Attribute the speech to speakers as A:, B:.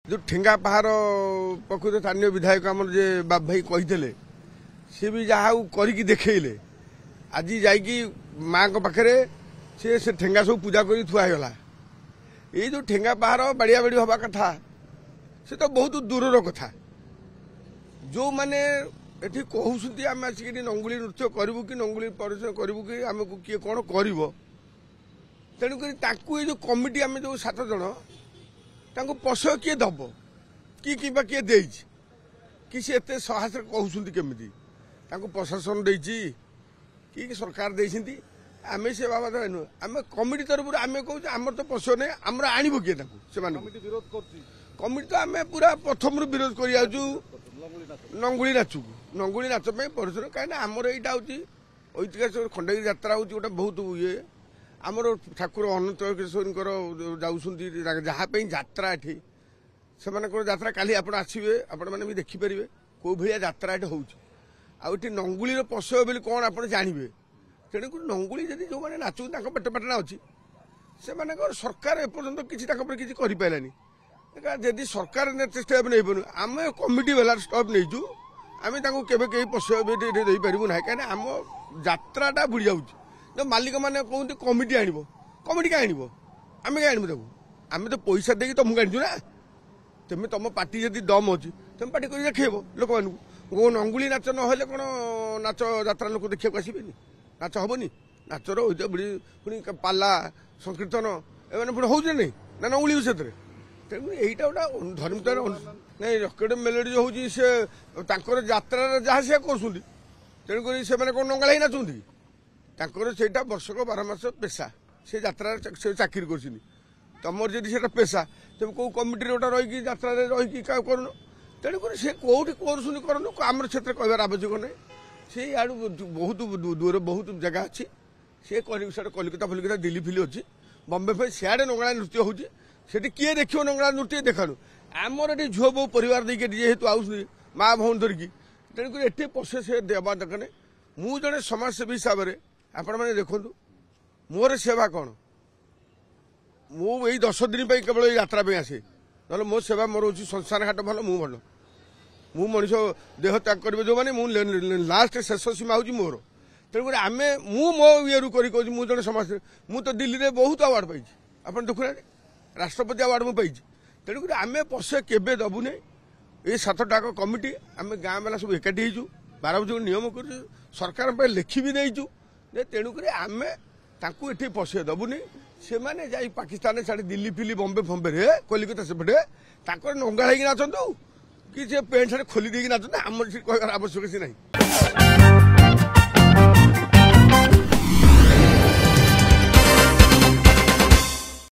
A: जो ठेंगा पहाड़ प्रकृत स्थानीय विधायक आम जे बाप भाई कही सी भी जहाँ करके देखले आज जाकि माँ पाखे से ठेंगा सब पूजा कर थुआगला ये जो ठेंगा पहाड़ बाड़िया बाड़ी हवा कथा से तो बहुत दूर कथा जो मैंने एठी कहते आम आसिक नंगुली नृत्य करूँ कि नंगुली परिश्रम करूँ कि आमको किए कौन कर तेणुक ये जो कमिटी आम जो 7 जन पशय किए दब किए दे कि सी एत साहस कहते केमी प्रशासन कि सरकार देती आम से बाबद नुह आम कमिटी तरफ आम कहूँ आम तो पशय नहीं आम आणव किए कमिटी तो आम पूरा प्रथम विरोध कर नंगुली नाचू नंगुली नाच परिश्रम कहीं आमर यहाँ हूँ ऐतिहासिक खंडगिरी यात्रा हूँ गोटे बहुत ये आमर ठाकुर अनंत किशोर जहाँ यात्रा एठी से यात्रा काली आप आसवे आपण मैंने भी देखिपारे कौ भाया यात्रा ये हूँ आठी नंगुली पशय बोली कौन आप जानवे तेणुक नंगुली जब जो मैंने नाचु पेट पाटना अच्छी से सरकार एपर्तंत किसी करपारानी जदि सरकार स्टेप नहीं पार आम कमिटी वाला स्टेप नहीं आम केवे कहीं पशय पारू ना कहीं आम यात्राटा बुड़ी जाऊँ जो मालिक मैंने कहते कमिटी आण कमिटी क्या आम क्या आणु आम तो पैसा देकी तुमको आनीचु ना तुम तुम पार्टी जब दम अच्छी तुम पार्टी कर देखेब लोक मानू नंगुली नाच ना कौन नाच यात्रा लोक देखा आसबे नाच हेनी नाचर बुढ़ी पुणी पाला संकीर्तन एम पुणी हो नहीं ना नंगुली से तेणु यहीटा गोटे धर्मतार नहीं रकेट मेलोडी जो हूँ से यात्रा जहाँ सी कर तेणुक से कौन नंगाला ही नाचुंट से वर्षक 12 मास पेशा से यात्रा से चाकरी कर तुमर जदि पेशा तुम कौ कमिटी गोटे रही यात्रा रही कर तेणुक से कौटी करूँ आम क्षेत्र कहबार आवश्यक नहीं से आड़ बहुत दूर बहुत जगह अच्छी सी कलिकता फलिकता दिल्ली फिली अच्छी बम्बे फे सियाड़े नंगला नृत्य हो किए देखो नंगला नृत्य देखाणु आमर ये झुओ बो परिवार देखिए जेहेतु आउस माँ भौन धरिकी तेणुक ये पशे से देवा दरकार मु जड़े समाजसेवी हिसाब से आपण मैंने देखु मोर सेवा कौन मुझे 10 दिन केवल यात्रा आसे ना मो सेवा मोर हूँ संसार घाट भल मु भल मु मनीष देह त्याग करेंगे जो मैंने लास्ट शेष सीमा हूँ मोर तेणुक आम मो ये कहूँ मुझे समाज मु तो दिल्ली में बहुत अवार्ड पाई आप देखुना राष्ट्रपति अवार्ड मुझे पाई तेणुक आम पशे केवे दबू नहीं ये 7टा कमिटी आम गाँ वाला सब एकाठी हो 12 बजे नियम कर सरकार लिखी भी देचु तेणुक आम ये पशे दबुनी से मैंने जा पाकिस्तान छाड़ी दिल्ली फिली बम्बे फम्बे कलिकता सेपटे नंगा नाचतु कि पेंट सार्ट खोली देकी नाचते आम कहबार आवश्यक सी ना।